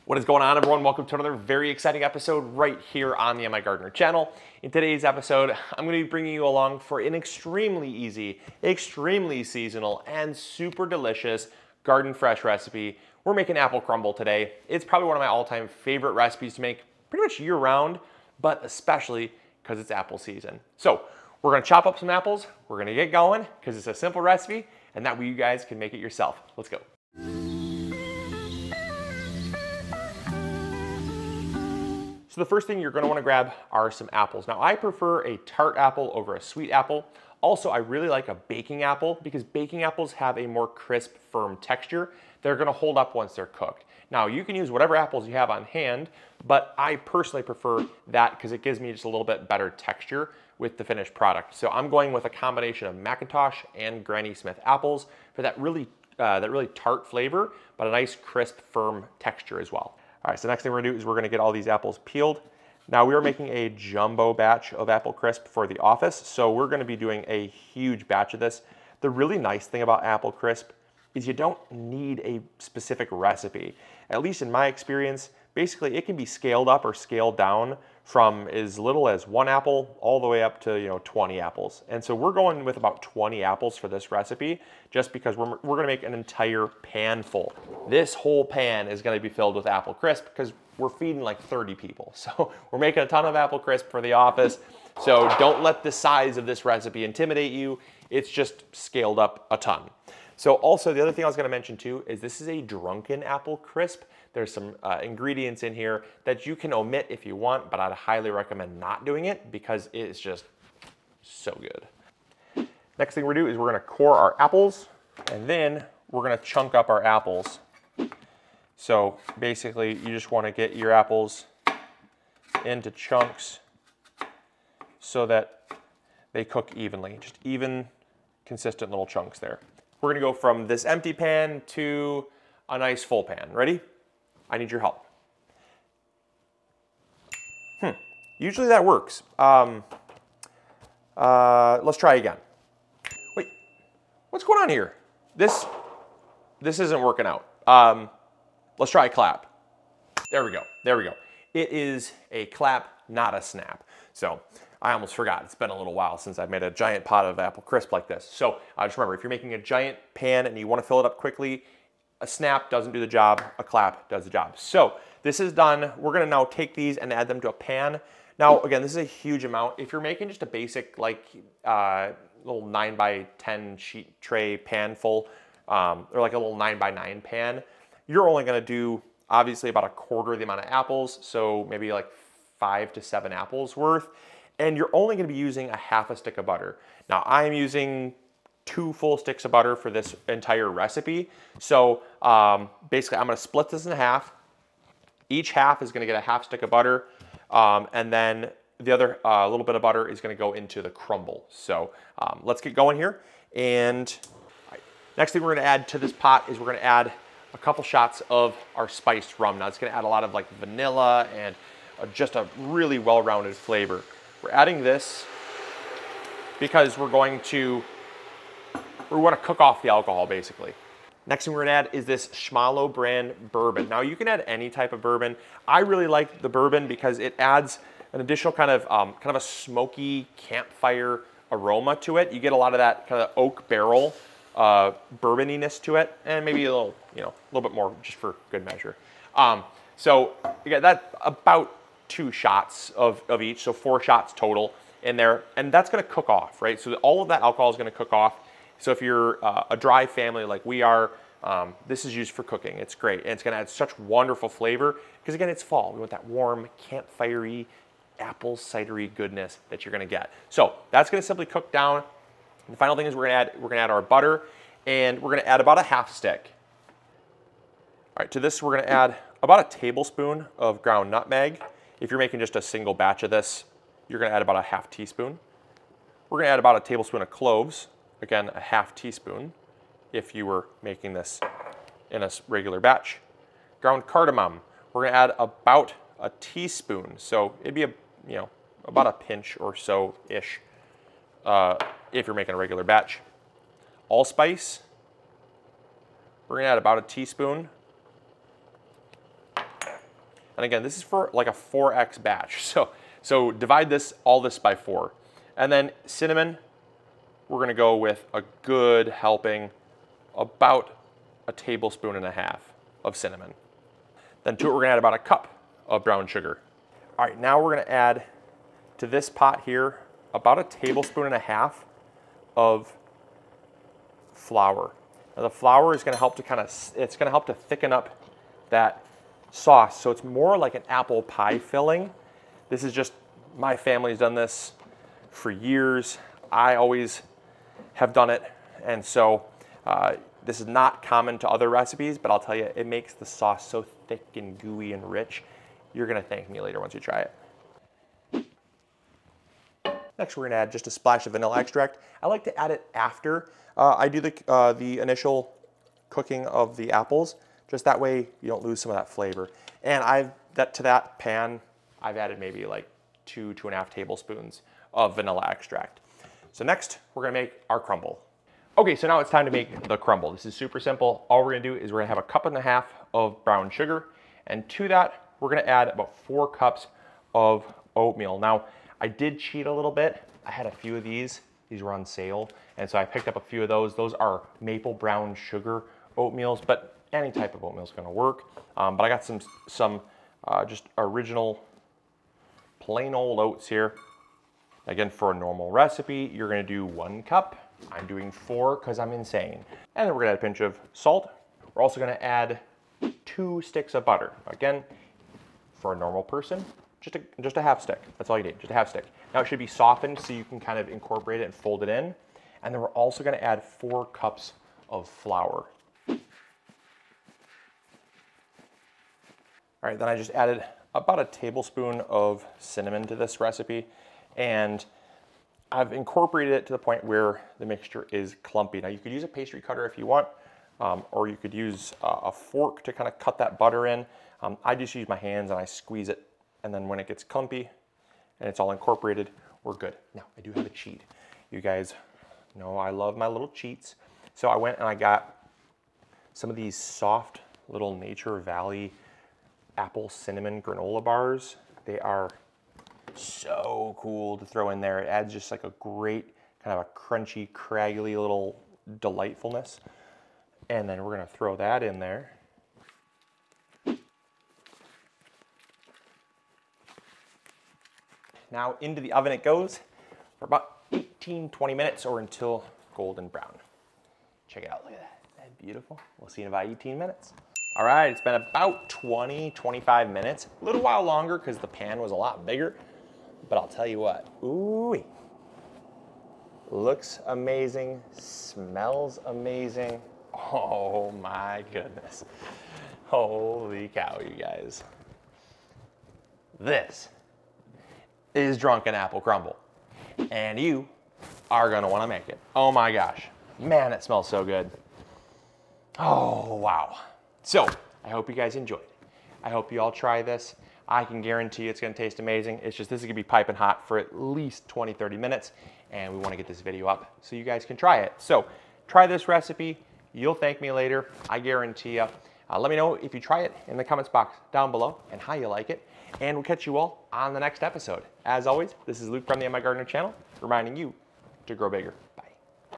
What is going on, everyone? Welcome to another very exciting episode right here on the MIgardener channel. In today's episode, I'm going to be bringing you along for an extremely easy, extremely seasonal, and super delicious garden fresh recipe. We're making apple crumble today. It's probably one of my all-time favorite recipes to make pretty much year-round, but especially because it's apple season. So we're going to chop up some apples, we're going to get going because it's a simple recipe, and that way you guys can make it yourself. Let's go. So the first thing you're going to want to grab are some apples. Now I prefer a tart apple over a sweet apple. Also, I really like a baking apple because baking apples have a more crisp, firm texture. They're going to hold up once they're cooked. Now you can use whatever apples you have on hand, but I personally prefer that because it gives me just a little bit better texture with the finished product. So I'm going with a combination of McIntosh and Granny Smith apples for that really tart flavor, but a nice crisp, firm texture as well. All right, so next thing we're gonna do is we're gonna get all these apples peeled. Now we are making a jumbo batch of apple crisp for the office, so we're gonna be doing a huge batch of this. The really nice thing about apple crisp is you don't need a specific recipe. At least in my experience, basically it can be scaled up or scaled down from as little as 1 apple all the way up to 20 apples. And so we're going with about 20 apples for this recipe just because we're gonna make an entire pan full. This whole pan is gonna be filled with apple crisp because we're feeding like 30 people. So we're making a ton of apple crisp for the office. So don't let the size of this recipe intimidate you. It's just scaled up a ton. So also the other thing I was gonna mention too is this is a Drunken apple crisp. There's some ingredients in here that you can omit if you want, but I'd highly recommend not doing it because it's just so good. Next thing we're gonna do is we're gonna core our apples and then we're gonna chunk up our apples. So basically you just wanna get your apples into chunks so that they cook evenly, just even, consistent little chunks there. We're gonna go from this empty pan to a nice full pan. Ready? I need your help. Usually that works. Let's try again. Wait, what's going on here? This isn't working out. Let's try a clap. There we go, there we go. It is a clap, not a snap. So I almost forgot, it's been a little while since I've made a giant pot of apple crisp like this. So just remember, if you're making a giant pan and you wanna fill it up quickly, a snap doesn't do the job, a clap does the job. So this is done. We're gonna now take these and add them to a pan. Now, again, this is a huge amount. If you're making just a basic like little 9x10 sheet tray pan full, or like a little 9x9 pan, you're only gonna do obviously about 1/4 the amount of apples, so maybe like 5 to 7 apples worth, and you're only gonna be using a 1/2 stick of butter. Now I'm using 2 full sticks of butter for this entire recipe. So basically I'm gonna split this in half. Each half is gonna get a 1/2 stick of butter. And then the other little bit of butter is gonna go into the crumble. So let's get going here. And next thing we're gonna add to this pot is we're gonna add a couple shots of our spiced rum. Now it's gonna add a lot of like vanilla and just a really well-rounded flavor. We're adding this because we want to cook off the alcohol basically. Next thing we're gonna add is this Schmalo brand bourbon. Now you can add any type of bourbon. I really like the bourbon because it adds an additional kind of a smoky campfire aroma to it. You get a lot of that kind of oak barrel bourboniness to it, and maybe a little, a little bit more just for good measure. So you get that about 2 shots of each, so 4 shots total in there, and that's gonna cook off, right? So all of that alcohol is gonna cook off. So if you're a dry family like we are, this is used for cooking. It's great, and it's gonna add such wonderful flavor because again, it's fall. We want that warm, campfire-y, apple cidery goodness that you're gonna get. So that's gonna simply cook down. And the final thing is we're gonna add our butter, and we're gonna add about a 1/2 stick. All right, to this we're gonna add about a tablespoon of ground nutmeg. If you're making just a single batch of this, you're gonna add about a 1/2 teaspoon. We're gonna add about a tablespoon of cloves. Again, a 1/2 teaspoon if you were making this in a regular batch. Ground cardamom, we're gonna add about a teaspoon. So it'd be about a pinch or so-ish if you're making a regular batch. Allspice, we're gonna add about a teaspoon. And again, this is for like a 4x batch. So divide all this by 4. And then cinnamon, we're gonna go with a good helping, about a tablespoon and a half of cinnamon. Then to it, we're gonna add about a cup of brown sugar. All right, now we're gonna add to this pot here about a tablespoon and a half of flour. Now the flour is gonna help to it's gonna help to thicken up that sauce, so it's more like an apple pie filling. This is just, my family's done this for years. I always have done it, and so this is not common to other recipes, but I'll tell you, it makes the sauce so thick and gooey and rich. You're gonna thank me later once you try it. Next, we're gonna add just a splash of vanilla extract. I like to add it after I do the initial cooking of the apples. Just that way you don't lose some of that flavor. And to that pan, I've added maybe like 2.5 tablespoons of vanilla extract. So next, we're gonna make our crumble. Okay, so now it's time to make the crumble. This is super simple. All we're gonna do is we're gonna have 1.5 cups of brown sugar, and to that, we're gonna add about 4 cups of oatmeal. Now, I did cheat a little bit. I had a few of these. These were on sale, and so I picked up a few of those. Those are maple brown sugar oatmeals, but any type of oatmeal is gonna work. But I got some just original plain old oats here. Again, for a normal recipe, you're gonna do 1 cup. I'm doing 4 because I'm insane. And then we're gonna add a pinch of salt. We're also gonna add 2 sticks of butter. Again, for a normal person, just a half stick. That's all you need, just a half stick. Now it should be softened so you can kind of incorporate it and fold it in. And then we're also gonna add 4 cups of flour. All right, then I just added about a tablespoon of cinnamon to this recipe, and I've incorporated it to the point where the mixture is clumpy. Now you could use a pastry cutter if you want, or you could use a fork to kind of cut that butter in. I just use my hands and I squeeze it, and then when it gets clumpy and it's all incorporated, we're good. Now I do have a cheat. You guys know I love my little cheats. So I went and I got some of these soft little Nature Valley apple cinnamon granola bars. They are so cool to throw in there. It adds just like a great kind of a crunchy, craggy little delightfulness. And then we're gonna throw that in there. Now into the oven it goes for about 18-20 minutes or until golden brown. Check it out, look at that. Isn't that beautiful? We'll see in about 18 minutes. All right, it's been about 20-25 minutes, a little while longer because the pan was a lot bigger, but I'll tell you what, ooh, looks amazing, smells amazing. Oh my goodness. Holy cow, you guys. This is Drunken Apple Crumble, and you are gonna wanna make it. Oh my gosh, man, it smells so good. Oh, wow. So, I hope you guys enjoyed it. I hope you all try this. I can guarantee it's gonna taste amazing. It's just, this is gonna be piping hot for at least 20-30 minutes, and we wanna get this video up so you guys can try it. So, try this recipe. You'll thank me later, I guarantee you. Let me know if you try it in the comments box down below and how you like it, and we'll catch you all on the next episode. As always, this is Luke from the MIgardener channel, reminding you to grow bigger.